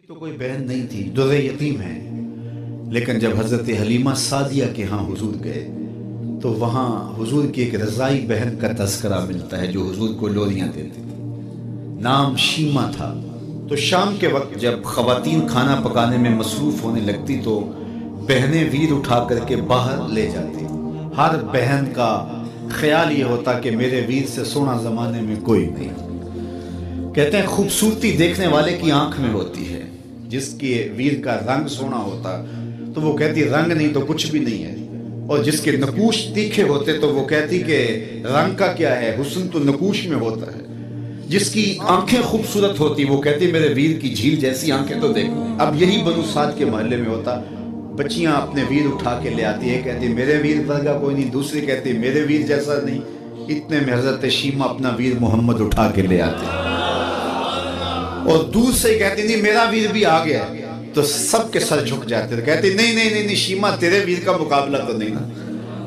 तो कोई बहन नहीं थी, दुर्र यतीम है। लेकिन जब हज़रत हलीमा सादिया के यहाँ हुजूर गए तो वहाँ हुजूर की एक रज़ाई बहन का तज़किरा मिलता है जो हुजूर को लोरियाँ देती थी। नाम शीमा था। तो शाम के वक्त जब ख़वातीन खाना पकाने में मसरूफ़ होने लगती तो बहनें वीर उठा करके बाहर ले जाती। हर बहन का ख्याल ये होता कि मेरे वीर से सोना ज़माने में कोई नहीं। कहते हैं खूबसूरती देखने वाले की आंख में होती है। जिसके वीर का रंग सोना होता तो वो कहती रंग नहीं तो कुछ भी नहीं है, और जिसके नकूश तीखे होते तो वो कहती कि रंग का क्या है, हुस्न तो नकूश में होता है। जिसकी आंखें खूबसूरत होती वो कहती मेरे वीर की झील जैसी आंखें तो देखो। अब यही बनु साद के मोहल्ले में होता। बच्चियां अपने वीर उठा के ले आती है, कहती मेरे वीर वर्गा कोई नहीं, दूसरी कहती मेरे वीर जैसा नहीं। इतने में हज़रत शीमा अपना वीर मोहम्मद उठा के ले आते और दूर से कहती नहीं मेरा वीर भी आ गया। तो सबके सर झुक जाते थे, कहती नहीं नहीं नहीं नहीं शीमा तेरे वीर का मुकाबला तो नहीं ना,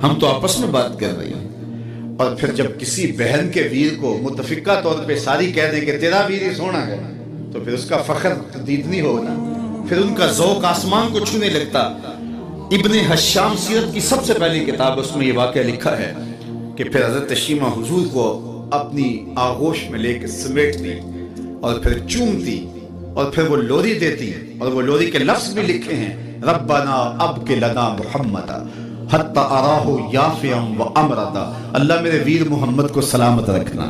हम तो आपस में बात कर रही हैं। और फिर जब किसी बहन के वीर को मुतफिका तौर पे सारी कह दें कि तेरा वीर ही सोना है तो फिर उसका फख्र तदीदनी होना, फिर उनका ज़ौक़ आसमान को छूने लगता। इब्ने हश्शाम सीरत की सबसे पहली किताब, उसमें ये वाक़या लिखा है कि फिर हज़रत शीमा हुजूर को अपनी आगोश में लेकर समेटती और फिर चूमती और फिर वो लोरी देती। और वो लोरी के लफ्ज़ भी लिखे हैं, रब्बना अब के लना मुहम्मदा हत्ता अराहु याफ़ियम व अमरदा। अल्लाह मेरे वीर मोहम्मद को सलामत रखना।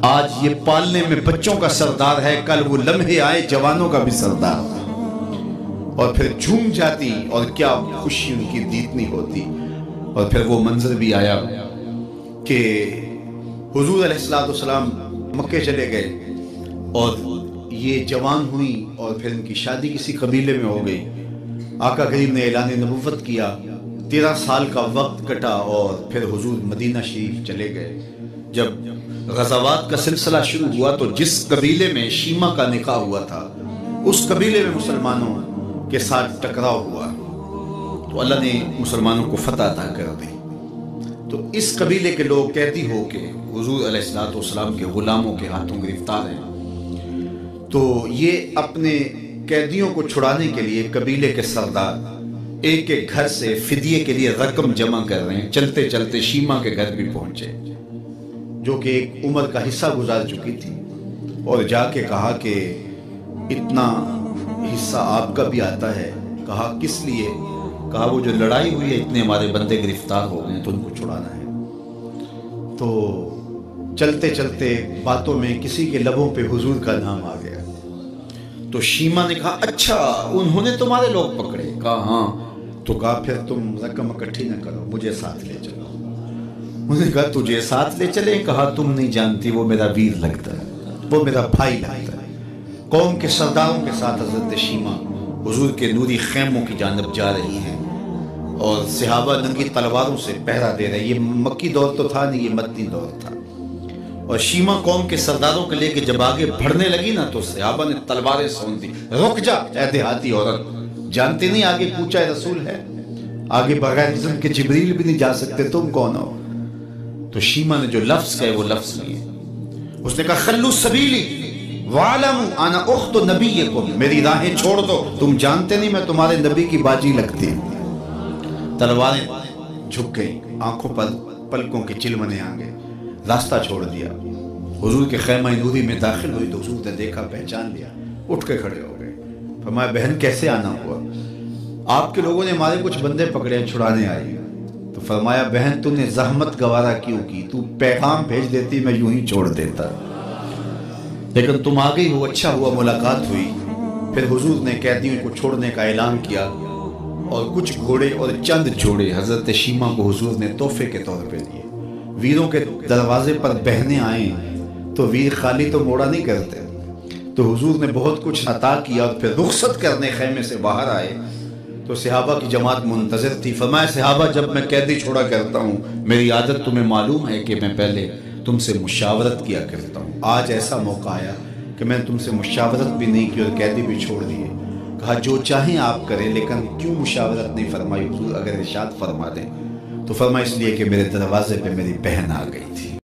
आज ये पालने में बच्चों का सरदार है, कल वो लम्हे आए जवानों का भी सरदार। और फिर झूम जाती और क्या खुशी उनकी दीदनी होती। और फिर वो मंजर भी आया कि हुजूर अलैहिस्सलाम मक्के चले गए और ये जवान हुई और फिर उनकी शादी किसी कबीले में हो गई। आका करीम ने ऐलान नबुव्वत किया, 13 साल का वक्त कटा और फिर हुजूर मदीना शरीफ चले गए। जब गज़ावात का सिलसिला शुरू हुआ तो जिस कबीले में शीमा का निकाह हुआ था उस कबीले में मुसलमानों के साथ टकराव हुआ तो अल्लाह ने मुसलमानों को फतह अता कर दी। तो इस कबीले के लोग कैदी हो के हुजूर अलैहिस्सलाम के गुलामों के हाथों गिरफ्तार हैं। तो ये अपने कैदियों को छुड़ाने के लिए कबीले के सरदार एक एक घर से फिदिये के लिए रकम जमा कर रहे हैं। चलते चलते शीमा के घर भी पहुंचे जो कि एक उम्र का हिस्सा गुजार चुकी थी और जाके कहा कि इतना हिस्सा आपका भी आता है। कहा किस लिए? कहा वो जो लड़ाई हुई है इतने हमारे बंदे गिरफ्तार हो गए तो उनको छुड़ाना है। तो चलते चलते बातों में किसी के लबों पे हुजूर का नाम आ गया। तो शीमा ने कहा अच्छा उन्होंने तुम्हारे लोग पकड़े? कहा हाँ। तो कहा फिर तुम रकम इकट्ठी न करो, मुझे साथ ले चलो। उन्होंने कहा तुझे साथ ले चले? कहा तुम नहीं जानती वो मेरा वीर लगता है, वो मेरा भाई लगता है। कौम के सरदारों के साथ हज़रत शीमा हुजूर के नूरी खैमों की जानब जा रही हैं और सहाबा नंगी तलवारों से पहरा दे रहे। ये मक्की दौर तो था नहीं, ये मदनी दौर था। और शीमा कौम के सरदारों के लेके जब आगे बढ़ने लगी ना तो सहाबा ने तलवारें सोन दी। रुक जा ऐ देहाती औरत, जानते नहीं आगे पूछा रसूल है, आगे बगैर इज़्न के जिब्रील भी नहीं जा सकते, तुम कौन हो? तो शीमा ने जो लफ्ज कहे वो लफ्ज लिए। उसने कहा खल्लू सबीली वालमू अना उख्तु नबीयकुम, मेरी राहें छोड़ दो, तुम जानते नहीं मैं तुम्हारे नबी की बाजी लगती हूँ। तलवारें झुक गई, आंखों पर पलकों के चिलमने आ गए, रास्ता छोड़ दिया। हुजूर के खैमा नूरी में दाखिल हुई तो हुजूर ने देखा, पहचान लिया, उठ के खड़े हो गए। फरमाया बहन कैसे आना हुआ? आपके लोगों ने हमारे कुछ बंदे पकड़े, छुड़ाने आई। तो फरमाया बहन तूने जहमत गवारा क्यों की? तू पैगाम भेज देती मैं यूं ही छोड़ देता, लेकिन तुम आ गई हो, अच्छा हुआ मुलाकात हुई। फिर हुजूर ने कैदियों को छोड़ने का ऐलान किया और कुछ घोड़े और चंद जोड़े हज़रत शीमा को हुजूर ने तोहफे के तौर पे दिए। वीरों के दरवाजे पर बहनें आए तो वीर खाली तो मोड़ा नहीं करते, तो हुजूर ने बहुत कुछ अता किया। और फिर रुखसत करने खैमे से बाहर आए तो सहाबा की जमात मुंतज़िर थी। फरमाया सहाबा जब मैं कैदी छोड़ा करता हूँ मेरी आदत तुम्हें मालूम है कि मैं पहले तुमसे मुशावरत किया करता हूँ। आज ऐसा मौका आया कि मैं तुमसे मुशावरत भी नहीं की और कैदी भी छोड़ दिए। कहा जो चाहें आप करें, लेकिन क्यों मुशावरत नहीं फरमाई हुजूर? अगर इरशाद फरमा दें तो फरमा इसलिए कि मेरे दरवाजे पे मेरी बहन आ गई थी।